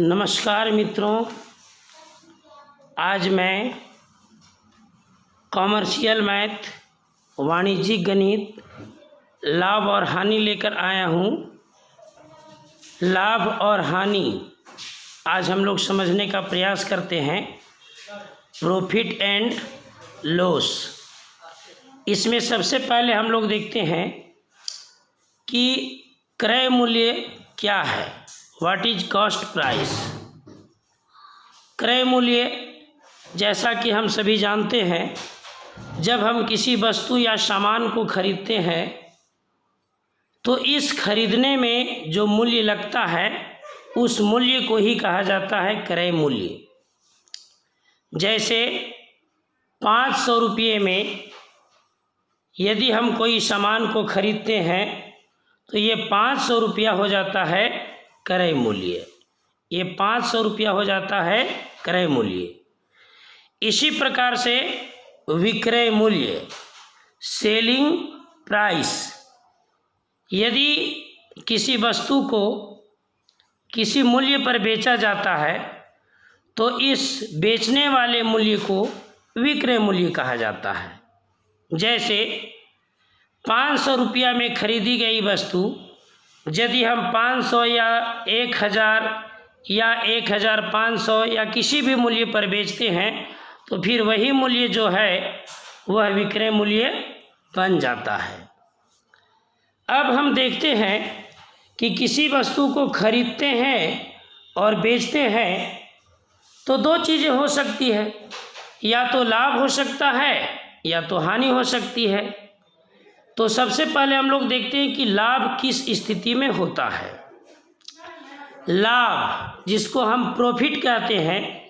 नमस्कार मित्रों, आज मैं कॉमर्शियल मैथ, वाणिज्यिक गणित, लाभ और हानि लेकर आया हूँ। लाभ और हानि आज हम लोग समझने का प्रयास करते हैं। Profit and loss. इसमें सबसे पहले हम लोग देखते हैं कि क्रय मूल्य क्या है। What is cost price. क्रय मूल्य, जैसा कि हम सभी जानते हैं, जब हम किसी वस्तु या सामान को खरीदते हैं तो इस खरीदने में जो मूल्य लगता है उस मूल्य को ही कहा जाता है क्रय मूल्य। जैसे 500 रुपये में यदि हम कोई सामान को खरीदते हैं तो ये 500 रुपया हो जाता है क्रय मूल्य। ये 500 रुपया हो जाता है क्रय मूल्य। इसी प्रकार से विक्रय मूल्य, सेलिंग प्राइस। यदि किसी वस्तु को किसी मूल्य पर बेचा जाता है तो इस बेचने वाले मूल्य को विक्रय मूल्य कहा जाता है। जैसे 500 रुपया में खरीदी गई वस्तु यदि हम 500 या 1000 या 1500 या किसी भी मूल्य पर बेचते हैं तो फिर वही मूल्य जो है वह विक्रय मूल्य बन जाता है। अब हम देखते हैं कि किसी वस्तु को खरीदते हैं और बेचते हैं तो दो चीज़ें हो सकती है, या तो लाभ हो सकता है या तो हानि हो सकती है। तो सबसे पहले हम लोग देखते हैं कि लाभ किस स्थिति में होता है। लाभ, जिसको हम प्रॉफिट कहते हैं,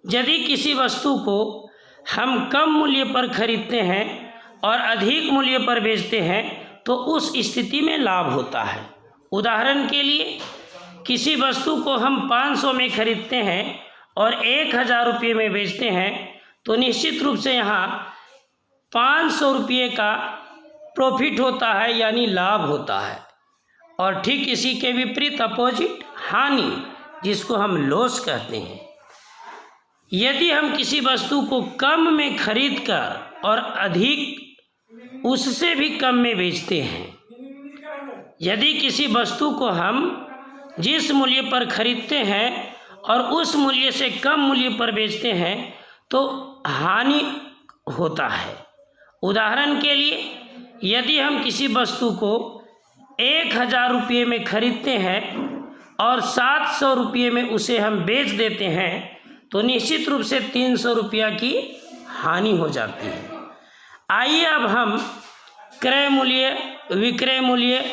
यदि किसी वस्तु को हम कम मूल्य पर खरीदते हैं और अधिक मूल्य पर बेचते हैं तो उस स्थिति में लाभ होता है। उदाहरण के लिए, किसी वस्तु को हम 500 में खरीदते हैं और 1000 रुपये में बेचते हैं तो निश्चित रूप से यहाँ 500 रुपये का प्रॉफिट होता है, यानी लाभ होता है। और ठीक इसी के विपरीत अपोजिट हानि, जिसको हम लॉस कहते हैं। यदि हम किसी वस्तु को कम में खरीद कर और अधिक उससे भी कम में बेचते हैं, यदि किसी वस्तु को हम जिस मूल्य पर खरीदते हैं और उस मूल्य से कम मूल्य पर बेचते हैं तो हानि होता है। उदाहरण के लिए, यदि हम किसी वस्तु को 1000 रुपये में खरीदते हैं और 700 रुपये में उसे हम बेच देते हैं तो निश्चित रूप से 300 रुपया की हानि हो जाती है। आइए अब हम क्रय मूल्य, विक्रय मूल्य,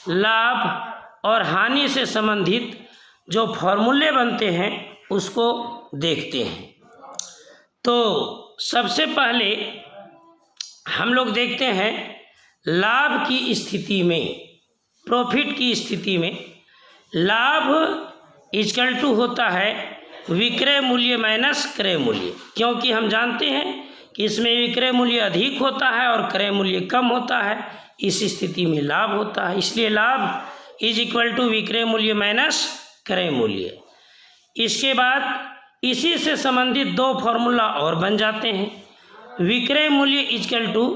लाभ और हानि से संबंधित जो फॉर्मूले बनते हैं उसको देखते हैं। तो सबसे पहले हम लोग देखते हैं लाभ की स्थिति में, प्रॉफिट की स्थिति में लाभ इक्वल टू होता है विक्रय मूल्य माइनस क्रय मूल्य। क्योंकि हम जानते हैं कि इसमें विक्रय मूल्य अधिक होता है और क्रय मूल्य कम होता है, इस स्थिति में लाभ होता है। इसलिए लाभ इज इक्वल टू विक्रय मूल्य माइनस क्रय मूल्य। इसके बाद इसी से संबंधित दो फॉर्मूला और बन जाते हैं। विक्रय मूल्य इक्वल टू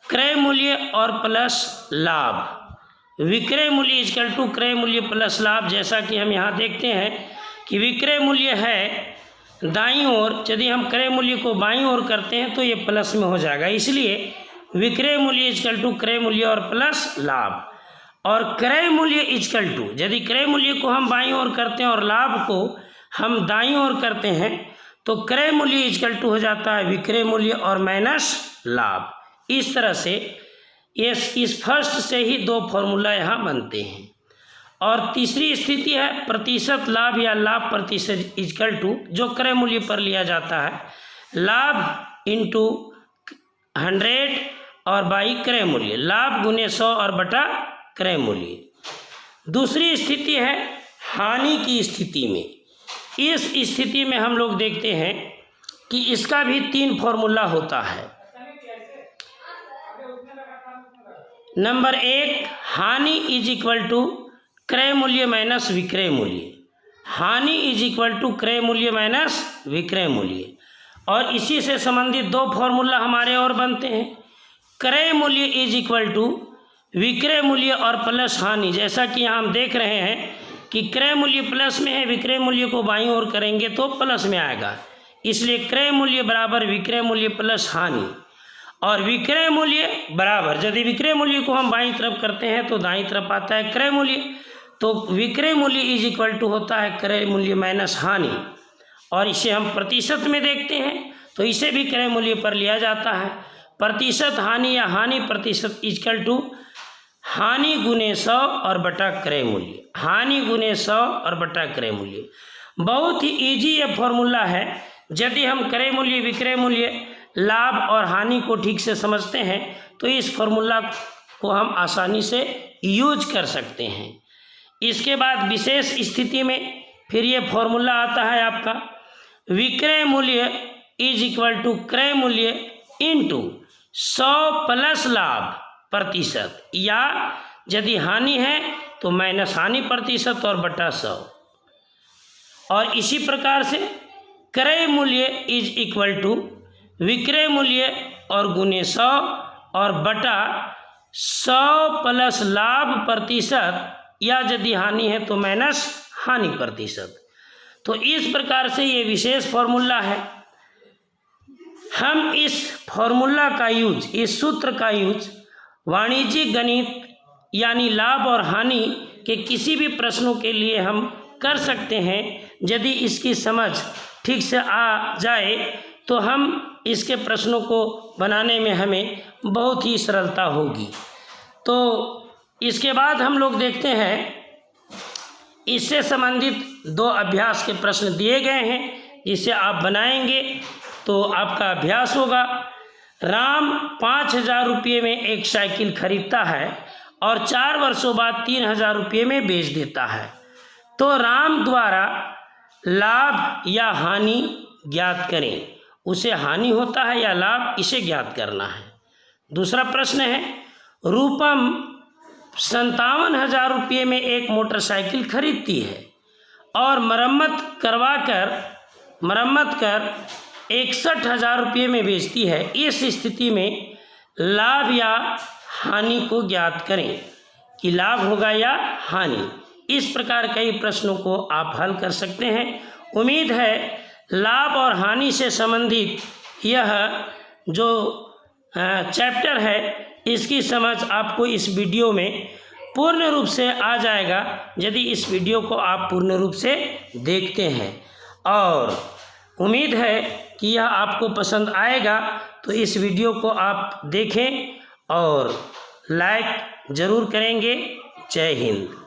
क्रय मूल्य और प्लस लाभ। विक्रय मूल्य इक्वल टू क्रय मूल्य प्लस लाभ। जैसा कि हम यहाँ देखते हैं कि विक्रय मूल्य है दाईं ओर, यदि हम क्रय मूल्य को बाईं ओर करते हैं तो ये प्लस में हो जाएगा। इसलिए विक्रय मूल्य इक्वल टू क्रय मूल्य और प्लस लाभ। और क्रय मूल्य इक्वल टू, यदि क्रय मूल्य को हम बाईं ओर करते हैं और लाभ को हम दाईं ओर करते हैं तो क्रय मूल्य इक्वल टू हो जाता है विक्रय मूल्य और माइनस लाभ। इस तरह से इस फर्स्ट से ही दो फॉर्मूला यहाँ बनते हैं। और तीसरी स्थिति है प्रतिशत लाभ या लाभ प्रतिशत इक्वल टू, जो क्रय मूल्य पर लिया जाता है, लाभ इंटू 100 और बाई क्रय मूल्य, लाभ गुने 100 और बटा क्रय मूल्य। दूसरी स्थिति है हानि की स्थिति में। इस स्थिति में हम लोग देखते हैं कि इसका भी 3 फॉर्मूला होता है। नंबर 1, हानि इज इक्वल टू क्रय मूल्य माइनस विक्रय मूल्य। हानि इज इक्वल टू क्रय मूल्य माइनस विक्रय मूल्य। और इसी से संबंधित दो फॉर्मूला हमारे और बनते हैं। क्रय मूल्य इज इक्वल टू विक्रय मूल्य और प्लस हानि। जैसा कि यहाँ हम देख रहे हैं कि क्रय मूल्य प्लस में है, विक्रय मूल्य को बाईं ओर करेंगे तो प्लस में आएगा, इसलिए क्रय मूल्य बराबर विक्रय मूल्य प्लस हानि। और विक्रय मूल्य बराबर, यदि विक्रय मूल्य को हम बाईं तरफ करते हैं तो दाईं तरफ आता है क्रय मूल्य, तो विक्रय मूल्य इज इक्वल टू होता है क्रय मूल्य माइनस हानि। और इसे हम प्रतिशत में देखते हैं तो इसे भी क्रय मूल्य पर लिया जाता है। प्रतिशत हानि या हानि प्रतिशत इक्वल टू हानि गुने 100 और बटा क्रय मूल्य। हानि गुने 100 और बटा क्रय मूल्य। बहुत ही इजी ये फॉर्मूला है। यदि हम क्रय मूल्य, विक्रय मूल्य, लाभ और हानि को ठीक से समझते हैं तो इस फॉर्मूला को हम आसानी से यूज कर सकते हैं। इसके बाद विशेष स्थिति में फिर ये फॉर्मूला आता है आपका विक्रय मूल्य इज इक्वल टू क्रय मूल्य इंटू 100 प्लस लाभ प्रतिशत, या यदि हानि है तो माइनस हानि प्रतिशत और बटा 100। और इसी प्रकार से क्रय मूल्य इज इक्वल टू विक्रय मूल्य और गुने 100 और बटा 100 प्लस लाभ प्रतिशत, या यदि हानि है तो माइनस हानि प्रतिशत। तो इस प्रकार से ये विशेष फॉर्मूला है। हम इस फॉर्मूला का यूज, इस सूत्र का यूज वाणिज्यिक गणित यानी लाभ और हानि के किसी भी प्रश्नों के लिए हम कर सकते हैं। यदि इसकी समझ ठीक से आ जाए तो हम इसके प्रश्नों को बनाने में हमें बहुत ही सरलता होगी। तो इसके बाद हम लोग देखते हैं, इससे संबंधित 2 अभ्यास के प्रश्न दिए गए हैं, जिसे आप बनाएंगे तो आपका अभ्यास होगा। राम 5,000 रुपये में एक साइकिल खरीदता है और 4 वर्षों बाद 3,000 रुपये में बेच देता है, तो राम द्वारा लाभ या हानि ज्ञात करें। उसे हानि होता है या लाभ, इसे ज्ञात करना है। दूसरा प्रश्न है, रूपम 57,000 रुपये में एक मोटरसाइकिल खरीदती है और मरम्मत कर 61,000 रुपये में बेचती है। इस स्थिति में लाभ या हानि को ज्ञात करें कि लाभ होगा या हानि। इस प्रकार कई प्रश्नों को आप हल कर सकते हैं। उम्मीद है लाभ और हानि से संबंधित यह जो चैप्टर है इसकी समझ आपको इस वीडियो में पूर्ण रूप से आ जाएगा, यदि इस वीडियो को आप पूर्ण रूप से देखते हैं। और उम्मीद है कि यह आपको पसंद आएगा, तो इस वीडियो को आप देखें और लाइक ज़रूर करेंगे। जय हिंद।